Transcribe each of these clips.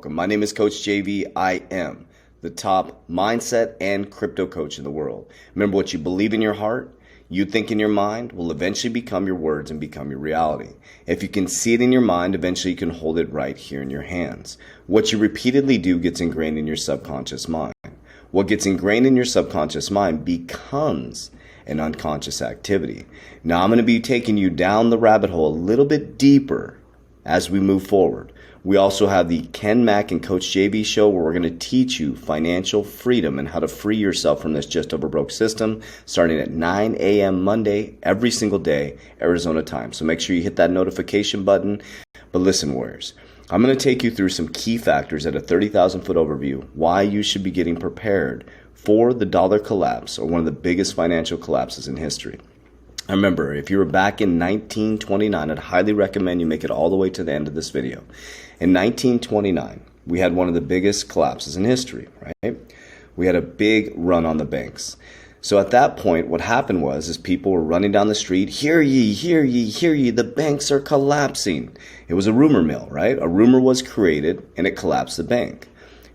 My name is Coach JV. I am the top mindset and crypto coach in the world. Remember, what you believe in your heart, you think in your mind, will eventually become your words and become your reality. If you can see it in your mind, eventually you can hold it right here in your hands. What you repeatedly do gets ingrained in your subconscious mind. What gets ingrained in your subconscious mind becomes an unconscious activity. Now, I'm going to be taking you down the rabbit hole a little bit deeper as we move forward. We also have the Ken Mack and Coach JV show, where we're going to teach you financial freedom and how to free yourself from this just over broke system, starting at 9 a.m. Monday every single day, Arizona time. So make sure you hit that notification button. But listen, warriors, I'm going to take you through some key factors at a 30,000 foot overview, why you should be getting prepared for the dollar collapse, or one of the biggest financial collapses in history. Remember, if you were back in 1929, I'd highly recommend you make it all the way to the end of this video. In 1929, we had one of the biggest collapses in history, right? We had a big run on the banks. So at that point, what happened was people were running down the street, hear ye, hear ye, hear ye, the banks are collapsing. It was a rumor mill, right? A rumor was created and it collapsed the bank.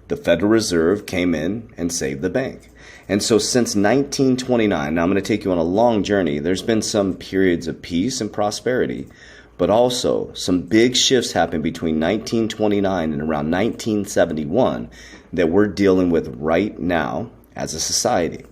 The Federal Reserve came in and saved the bank. And so since 1929, now I'm going to take you on a long journey. There's been some periods of peace and prosperity, but also some big shifts happened between 1929 and around 1971 that we're dealing with right now as a society.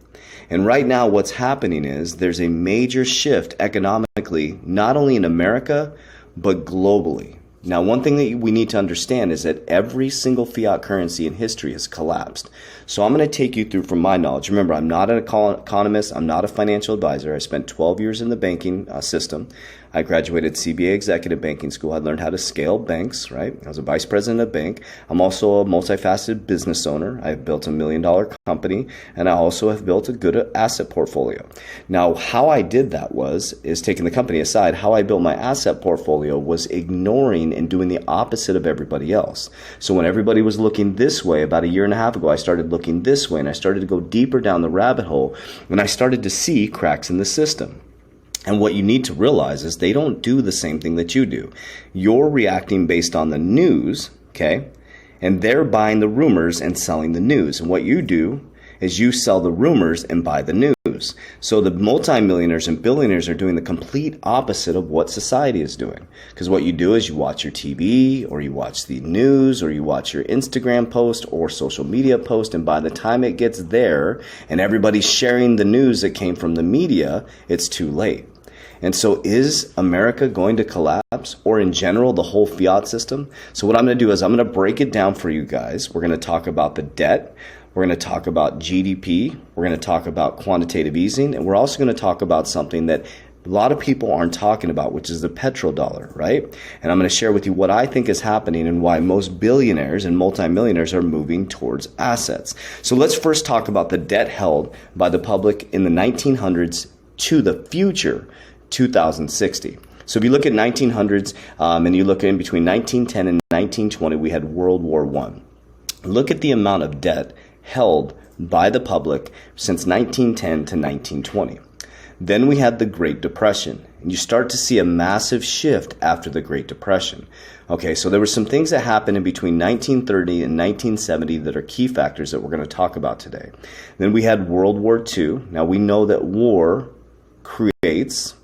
And right now what's happening is there's a major shift economically, not only in America, but globally. Now, one thing that we need to understand is that every single fiat currency in history has collapsed. So I'm going to take you through from my knowledge. Remember, I'm not an economist. I'm not a financial advisor. I spent 12 years in the banking system. I graduated CBA Executive Banking School. I learned how to scale banks, right? I was a vice president of a bank. I'm also a multifaceted business owner. I've built $1 million company, and I also have built a good asset portfolio. Now, how I did that is taking the company aside, how I built my asset portfolio was ignoring and doing the opposite of everybody else. So when everybody was looking this way, about a year and a half ago, I started looking this way, and I started to go deeper down the rabbit hole, and I started to see cracks in the system. And what you need to realize is they don't do the same thing that you do. You're reacting based on the news, okay? And they're buying the rumors and selling the news. And what you do is you sell the rumors and buy the news. So the multimillionaires and billionaires are doing the complete opposite of what society is doing. Because what you do is you watch your TV, or you watch the news, or you watch your Instagram post or social media post, and by the time it gets there and everybody's sharing the news that came from the media, it's too late. And so is America going to collapse, or in general, the whole fiat system? So what I'm going to do is I'm going to break it down for you guys. We're going to talk about the debt. We're going to talk about GDP. We're going to talk about quantitative easing. And we're also going to talk about something that a lot of people aren't talking about, which is the Petrol dollar, right? And I'm going to share with you what I think is happening and why most billionaires and multimillionaires are moving towards assets. So let's first talk about the debt held by the public in the 1900s to the future 2060. So if you look at 1900s and you look in between 1910 and 1920, we had World War I. Look at the amount of debt held by the public since 1910 to 1920. Then we had the Great Depression, and you start to see a massive shift after the Great Depression. Okay, so there were some things that happened in between 1930 and 1970 that are key factors that we're going to talk about today. Then we had World War II. Now we know that war creates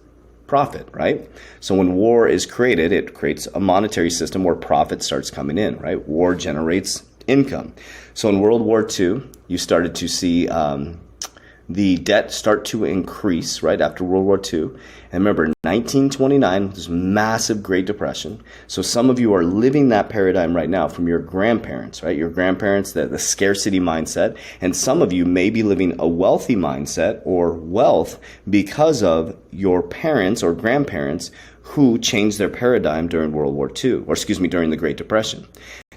profit, right? So when war is created, it creates a monetary system where profit starts coming in, right? War generates income. So in World War II, you started to see the debt start to increase right after World War II. And remember, 1929, this massive Great Depression. So some of you are living that paradigm right now from your grandparents, right? Your grandparents, the scarcity mindset. And some of you may be living a wealthy mindset or wealth because of your parents or grandparents who changed their paradigm during World War II, during the Great Depression.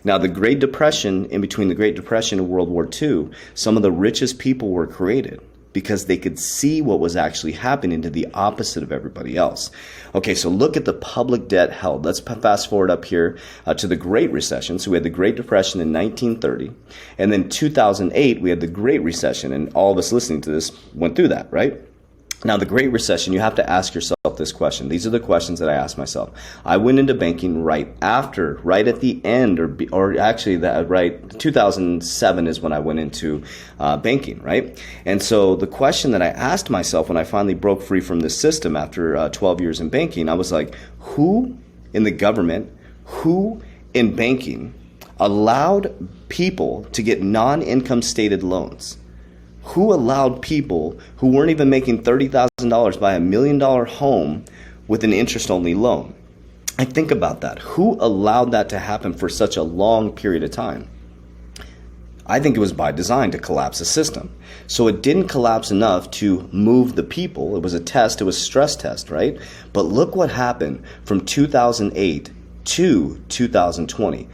Now, the Great Depression, in between the Great Depression and World War II, some of the richest people were created because they could see what was actually happening to the opposite of everybody else. Okay, so look at the public debt held. Let's fast forward up here to the Great Recession. So we had the Great Depression in 1930, and then 2008, we had the Great Recession, and all of us listening to this went through that, right? Now, the Great Recession, you have to ask yourself this question. These are the questions that I asked myself. I went into banking right at the end, or actually, right, 2007 is when I went into banking, right? And so the question that I asked myself when I finally broke free from this system after 12 years in banking, I was like, who in the government, who in banking allowed people to get non-income stated loans? Who allowed people who weren't even making $30,000 buy $1 million home with an interest-only loan? I think about that. Who allowed that to happen for such a long period of time? I think it was by design to collapse the system. So it didn't collapse enough to move the people. It was a test. It was a stress test, right? But look what happened from 2008 to 2020.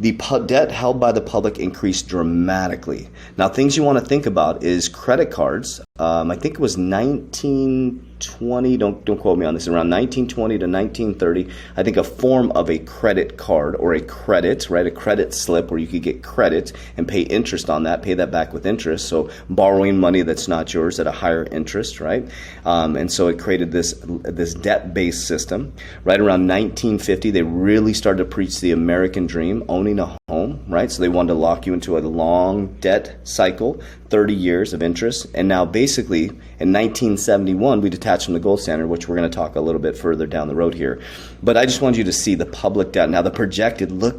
The debt held by the public increased dramatically. Now, things you want to think about is credit cards. I think it was 1920, don't quote me on this, around 1920 to 1930, I think a form of a credit card or a credit, right? A credit slip where you could get credit and pay interest on that, pay that back with interest. So borrowing money that's not yours at a higher interest, right? And so it created this debt-based system. Right around 1950, they really started to preach the American dream, owning a home, right? So they wanted to lock you into a long debt cycle, 30 years of interest. And now basically in 1971, we detached from the gold standard, which we're going to talk a little bit further down the road here. But I just wanted you to see the public debt. Now look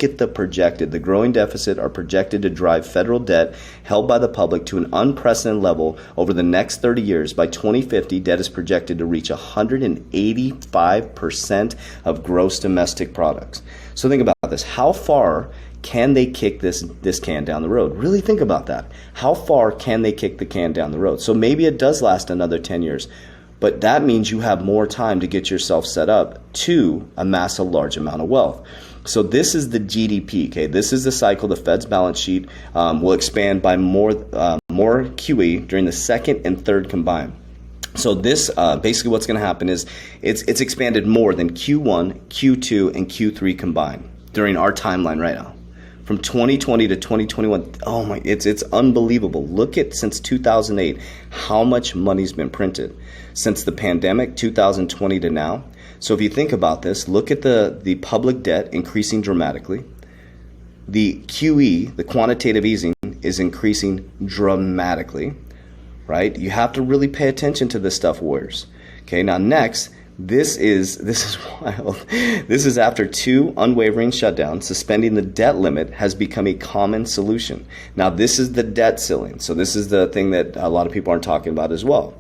at the projected. The growing deficit are projected to drive federal debt held by the public to an unprecedented level over the next 30 years. By 2050, debt is projected to reach 185% of gross domestic products. So think about this. How far can they kick this can down the road? Really think about that. How far can they kick the can down the road? So maybe it does last another 10 years, but that means you have more time to get yourself set up to amass a large amount of wealth. So this is the GDP, okay? This is the cycle. The Fed's balance sheet will expand by more QE during the second and third combined. So this basically what's going to happen is it's expanded more than Q1, Q2, and Q3 combined during our timeline right now. From 2020 to 2021, oh my, it's unbelievable. Look at since 2008, how much money's been printed since the pandemic, 2020 to now. So if you think about this, look at the public debt increasing dramatically. The QE, the quantitative easing, is increasing dramatically, right? You have to really pay attention to this stuff, warriors. Okay, now next, this is wild. This is after 2 unwavering shutdowns. Suspending the debt limit has become a common solution. Now, this is the debt ceiling. So this is the thing that a lot of people aren't talking about as well.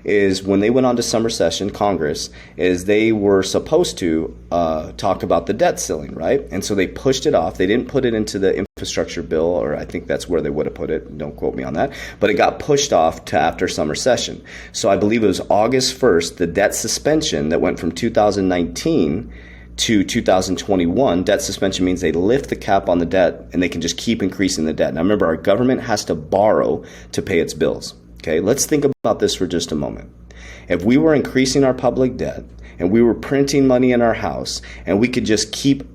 Is when they went on to summer session, Congress, is they were supposed to talk about the debt ceiling, right? And so they pushed it off. They didn't put it into the infrastructure bill, or I think that's where they would have put it. Don't quote me on that. But it got pushed off to after summer session. So I believe it was August 1st, the debt suspension that went from 2019 to 2021. Debt suspension means they lift the cap on the debt and they can just keep increasing the debt. Now remember, our government has to borrow to pay its bills. Okay, let's think about this for just a moment. If we were increasing our public debt and we were printing money in our house and we could just keep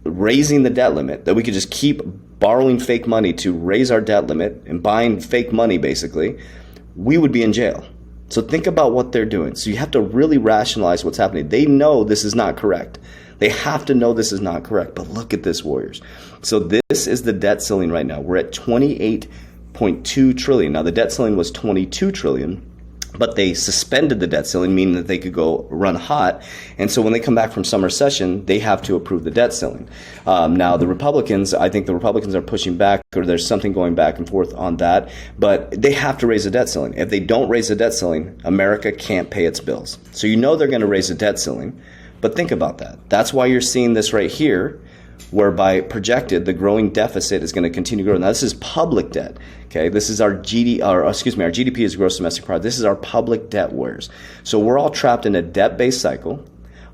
raising the debt limit, that we could just keep borrowing fake money to raise our debt limit and buying fake money basically, we would be in jail. So think about what they're doing. So you have to really rationalize what's happening. They know this is not correct. They have to know this is not correct. But look at this, warriors. So this is the debt ceiling right now. We're at 28.2 trillion. Now the debt ceiling was 22 trillion, but they suspended the debt ceiling, meaning that they could go run hot. And so when they come back from summer session, they have to approve the debt ceiling. Now the Republicans, I think the Republicans are pushing back, or there's something going back and forth on that, but they have to raise the debt ceiling. If they don't raise the debt ceiling, America can't pay its bills. So you know they're going to raise the debt ceiling, but think about that. That's why you're seeing this right here, whereby projected the growing deficit is going to continue to grow. Now this is public debt. Okay, this is our GDP is gross domestic product. This is our public debt, warriors. So we're all trapped in a debt-based cycle.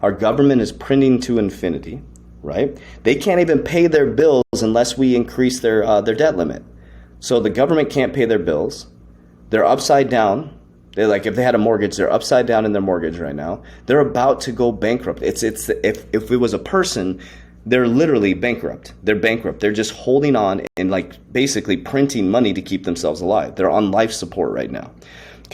Our government is printing to infinity, right? They can't even pay their bills unless we increase their debt limit. So the government can't pay their bills. They're upside down. They're like, if they had a mortgage, they're upside down in their mortgage right now. They're about to go bankrupt. If it was a person, they're literally bankrupt. They're bankrupt. They're just holding on and like basically printing money to keep themselves alive. They're on life support right now.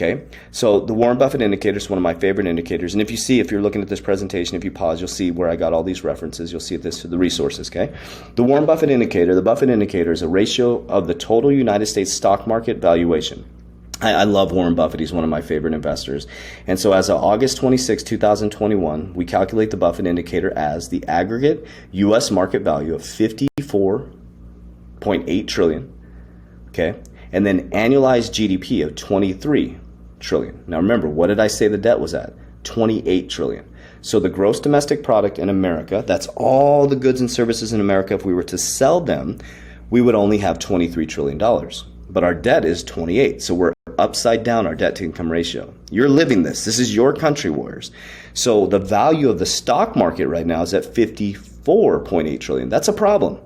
Okay, so the Warren Buffett indicator is one of my favorite indicators. And if you're looking at this presentation, if you pause, you'll see where I got all these references. You'll see the resources, okay? The Buffett indicator is a ratio of the total United States stock market valuation. I love Warren Buffett. He's one of my favorite investors. And so as of August 26, 2021, we calculate the Buffett indicator as the aggregate U.S. market value of $54.8 trillion, okay? And then annualized GDP of 23 trillion. Now remember, what did I say the debt was at? 28 trillion. So the gross domestic product in America, that's all the goods and services in America, if we were to sell them, we would only have $23 trillion. But our debt is 28. So we're upside down our debt to income ratio. You're living this. This is your country, warriors. So the value of the stock market right now is at 54.8 trillion. That's a problem.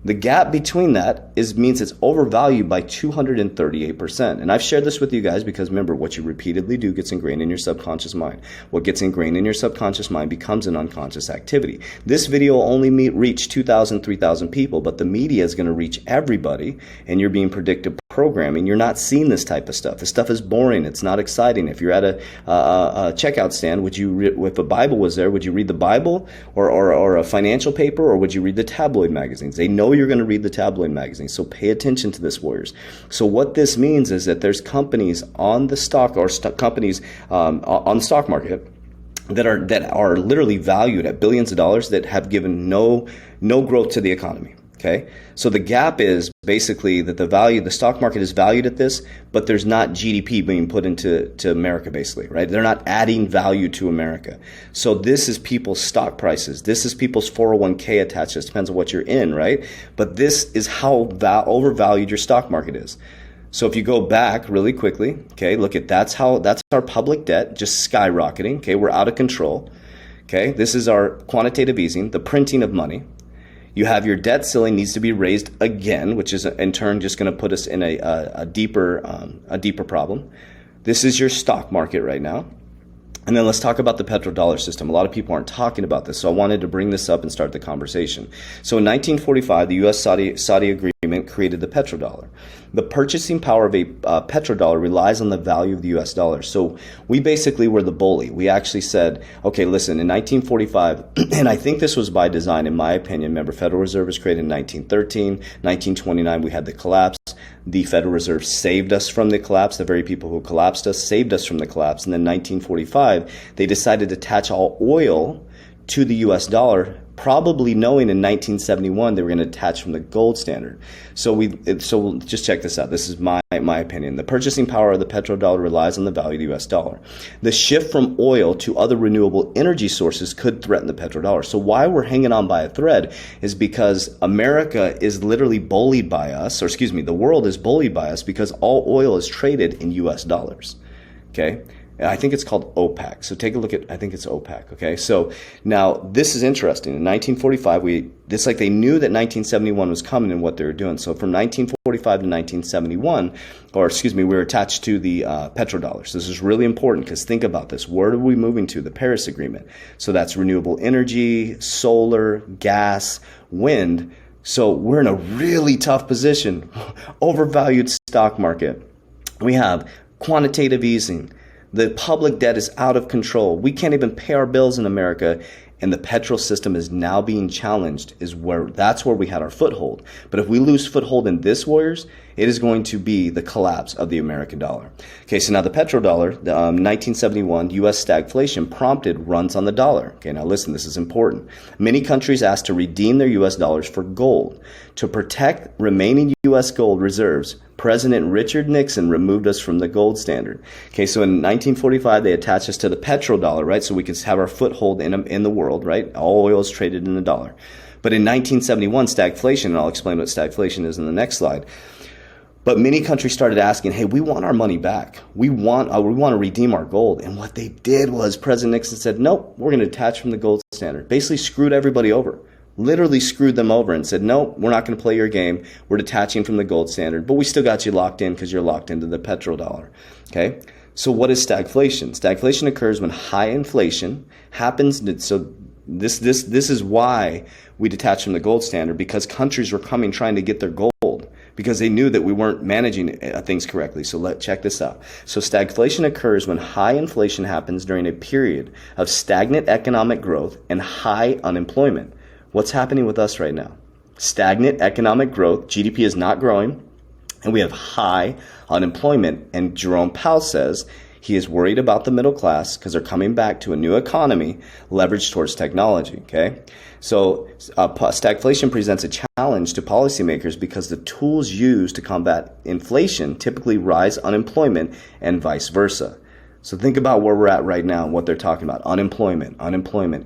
The gap between that means it's overvalued by 238%. And I've shared this with you guys because remember, what you repeatedly do gets ingrained in your subconscious mind. What gets ingrained in your subconscious mind becomes an unconscious activity. This video will only reach 2,000, 3,000 people, but the media is going to reach everybody, and you're being predictive programming. You're not seeing this type of stuff. This stuff is boring. It's not exciting. If you're at a checkout stand, if a Bible was there, would you read the Bible or a financial paper, or would you read the tabloid magazines? They know you're going to read the tabloid magazines, so pay attention to this, warriors. So what this means is that there's companies on the stock companies on the stock market that are literally valued at billions of dollars that have given no growth to the economy. Okay, so the gap is basically that the stock market is valued at this, but there's not GDP being put into America, basically, right? They're not adding value to America. So this is people's stock prices. This is people's 401k attached. It depends on what you're in, right? But this is how overvalued your stock market is. So if you go back really quickly, okay, look at that's our public debt just skyrocketing. Okay, we're out of control. Okay, this is our quantitative easing, the printing of money. You have your debt ceiling needs to be raised again, which is in turn just going to put us in a deeper problem. This is your stock market right now. And then let's talk about the petrodollar system. A lot of people aren't talking about this, so I wanted to bring this up and start the conversation. So in 1945, the U.S.-Saudi agreement created the petrodollar. The purchasing power of a petrodollar relies on the value of the U.S. dollar. So we basically were the bully. We actually said, okay, listen, in 1945, and I think this was by design, in my opinion. Remember, Federal Reserve was created in 1913. 1929, we had the collapse. The Federal Reserve saved us from the collapse. The very people who collapsed us saved us from the collapse. And then 1945, they decided to attach all oil to the U.S. dollar, probably knowing in 1971 they were going to attach from the gold standard. So just check this out. This is my opinion. The purchasing power of the petrodollar relies on the value of the U.S. dollar. The shift from oil to other renewable energy sources could threaten the petrodollar. So why we're hanging on by a thread is because America is literally bullied by us, or excuse me, the world is bullied by us because all oil is traded in U.S. dollars. Okay? I think it's called OPEC. So take a look at, I think it's OPEC. Okay. So now this is interesting. In 1945, they knew that 1971 was coming and what they were doing. So from 1945 to 1971, we were attached to the petrodollars. This is really important because think about this. Where are we moving to? The Paris Agreement. So that's renewable energy, solar, gas, wind. So we're in a really tough position. Overvalued stock market. We have quantitative easing. The public debt is out of control. We can't even pay our bills in America, and the petrol system is now being challenged. That's where we had our foothold. But if we lose foothold in this, warriors, it is going to be the collapse of the American dollar. Okay, so now the petrodollar, 1971 U.S. stagflation prompted runs on the dollar. Okay, now listen, this is important. Many countries asked to redeem their U.S. dollars for gold. To protect remaining U.S. gold reserves, President Richard Nixon removed us from the gold standard. Okay, so in 1945, they attached us to the petrodollar, right? So we could have our foothold in the world, right? All oil is traded in the dollar. But in 1971, stagflation, and I'll explain what stagflation is in the next slide. But many countries started asking, hey, we want our money back. We want to redeem our gold. And what they did was President Nixon said, nope, we're going to detach from the gold standard. Basically screwed everybody over. Literally screwed them over and said, no, we're not going to play your game. We're detaching from the gold standard, but we still got you locked in because you're locked into the petrodollar. Okay? So what is stagflation? Stagflation occurs when high inflation happens. So this is why we detach from the gold standard, because countries were coming trying to get their gold because they knew that we weren't managing things correctly. So check this out. So stagflation occurs when high inflation happens during a period of stagnant economic growth and high unemployment. What's happening with us right now? Stagnant economic growth, GDP is not growing, and we have high unemployment. And Jerome Powell says he is worried about the middle class because they're coming back to a new economy leveraged towards technology, okay? So stagflation presents a challenge to policymakers because the tools used to combat inflation typically rise unemployment and vice versa. So think about where we're at right now and what they're talking about. Unemployment,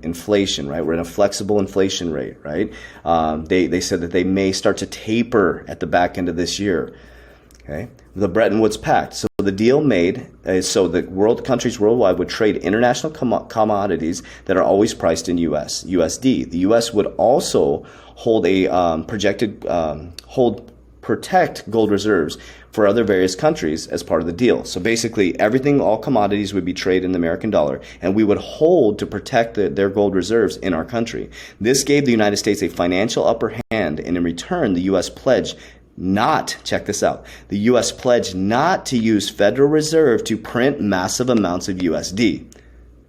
inflation, right? We're in a flexible inflation rate, right? They said that they may start to taper at the back end of this year. Okay, the Bretton Woods Pact. So the deal made is so the countries worldwide would trade international commodities that are always priced in USD. The US would also hold protect gold reserves for other various countries as part of the deal. So basically everything, all commodities would be traded in the American dollar, and we would hold to protect their gold reserves in our country. This gave the United States a financial upper hand, and in return, the U.S. pledged check this out, the U.S. pledged not to use Federal Reserve to print massive amounts of USD.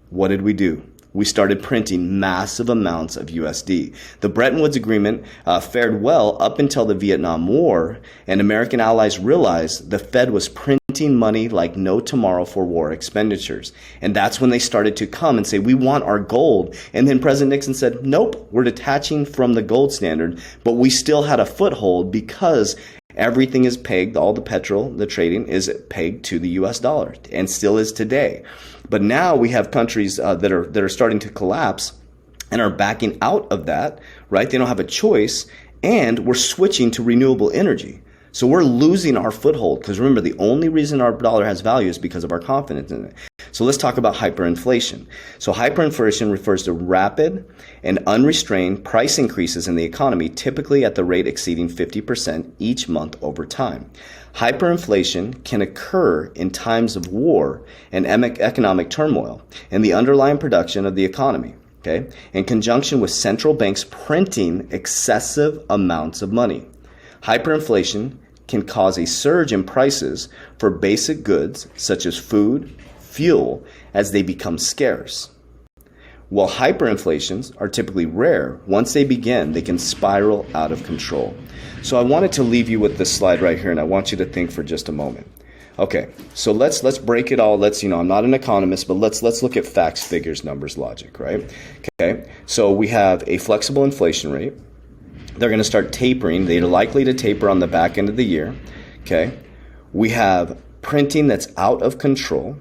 What did we do? We started printing massive amounts of USD. The Bretton Woods Agreement fared well up until the Vietnam War, and American allies realized the Fed was printing money like no tomorrow for war expenditures. And that's when they started to come and say, we want our gold. And then President Nixon said, nope, we're detaching from the gold standard, but we still had a foothold because everything is pegged, all the petrol, the trading is pegged to the US dollar, and still is today. But now we have countries that are starting to collapse and are backing out of that, right? They don't have a choice, and we're switching to renewable energy. So we're losing our foothold because remember, the only reason our dollar has value is because of our confidence in it. So let's talk about hyperinflation. So hyperinflation refers to rapid and unrestrained price increases in the economy, typically at the rate exceeding 50% each month over time. Hyperinflation can occur in times of war and economic turmoil and the underlying production of the economy, okay, in conjunction with central banks printing excessive amounts of money. Hyperinflation can cause a surge in prices for basic goods such as food, fuel, as they become scarce. While hyperinflations are typically rare, once they begin, they can spiral out of control. So I wanted to leave you with this slide right here, and I want you to think for just a moment. Okay, so let's break it all. I'm not an economist, but let's look at facts, figures, numbers, logic, right? Okay, so we have a flexible inflation rate. They're going to start tapering. They're likely to taper on the back end of the year. Okay. We have printing that's out of control.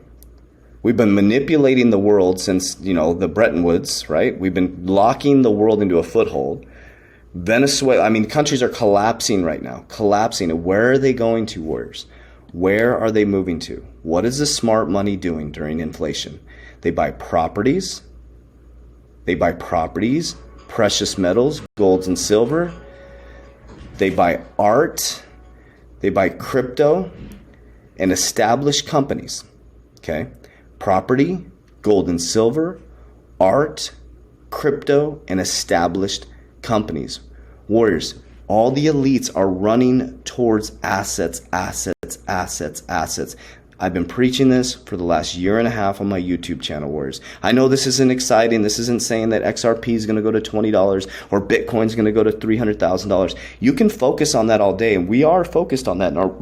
We've been manipulating the world since, the Bretton Woods, right? We've been locking the world into a foothold. Venezuela, countries are collapsing right now, collapsing. And where are they going to, warriors? Where are they moving to? What is the smart money doing during inflation? They buy properties. Precious metals, golds and silver. They buy art. They buy crypto and established companies. Okay? Property, gold and silver, art, crypto, and established companies. Warriors, all the elites are running towards assets. I've been preaching this for the last year and a half on my YouTube channel, warriors. I know this isn't exciting. This isn't saying that XRP is going to go to $20 or Bitcoin is going to go to $300,000. You can focus on that all day, and we are focused on that in our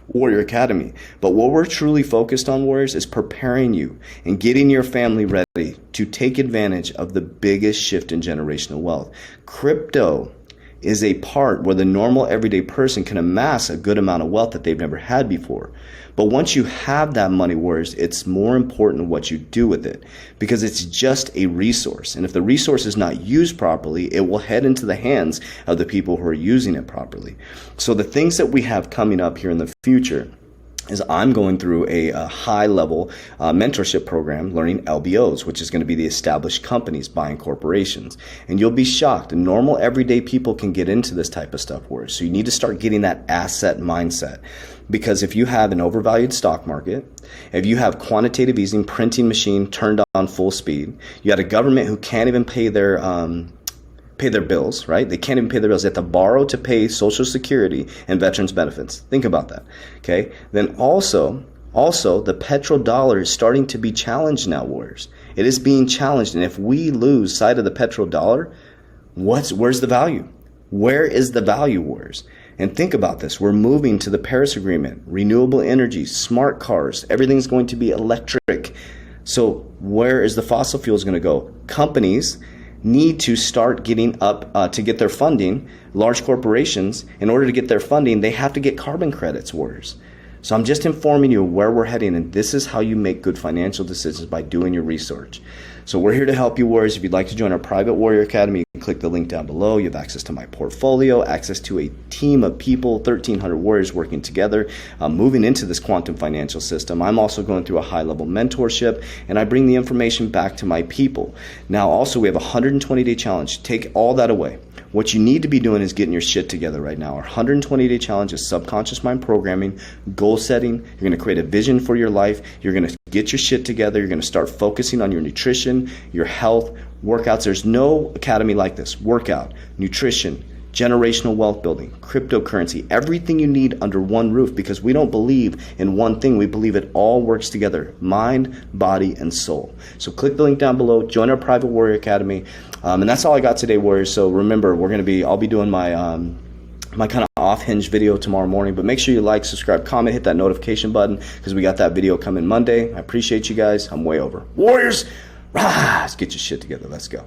Warrior Academy. But what we're truly focused on, warriors, is preparing you and getting your family ready to take advantage of the biggest shift in generational wealth. Crypto is a part where the normal everyday person can amass a good amount of wealth that they've never had before. But once you have that money, warriors, it's more important what you do with it, because it's just a resource. And if the resource is not used properly, it will head into the hands of the people who are using it properly. So the things that we have coming up here in the future is I'm going through a high-level mentorship program learning LBOs, which is going to be the established companies buying corporations. And you'll be shocked. And normal, everyday people can get into this type of stuff, warriors. So you need to start getting that asset mindset. Because if you have an overvalued stock market, if you have quantitative easing printing machine turned on full speed, you had a government who can't even pay their pay their bills, right? They can't even pay their bills. They have to borrow to pay Social Security and veterans benefits. Think about that, okay? Then also the petrodollar is starting to be challenged now, warriors. It is being challenged, and if we lose sight of the petrodollar, where's the value? Where is the value, warriors? And think about this. We're moving to the Paris Agreement, renewable energy, smart cars. Everything's going to be electric. So where is the fossil fuels going to go? Companies need to start getting up to get their funding. Large corporations, in order to get their funding, they have to get carbon credits, warriors. So I'm just informing you where we're heading, and this is how you make good financial decisions, by doing your research. So we're here to help you, warriors. If you'd like to join our private Warrior Academy, you can click the link down below. You have access to my portfolio, access to a team of people, 1,300 warriors working together, moving into this quantum financial system. I'm also going through a high-level mentorship, and I bring the information back to my people. Now, also, we have a 120-day challenge. Take all that away. What you need to be doing is getting your shit together right now. Our 120-day challenge is subconscious mind programming, goal setting. You're going to create a vision for your life. You're going to get your shit together. You're going to start focusing on your nutrition, your health, workouts. There's no academy like this. Workout, nutrition, generational wealth building, cryptocurrency, everything you need under one roof, because we don't believe in one thing. We believe it all works together, mind, body, and soul. So click the link down below, join our private Warrior Academy. And that's all I got today, warriors. So remember, I'll be doing my my kind of off-hinge video tomorrow morning, but make sure you like, subscribe, comment, hit that notification button, because we got that video coming Monday. I appreciate you guys. I'm way over. Warriors, rise, get your shit together. Let's go.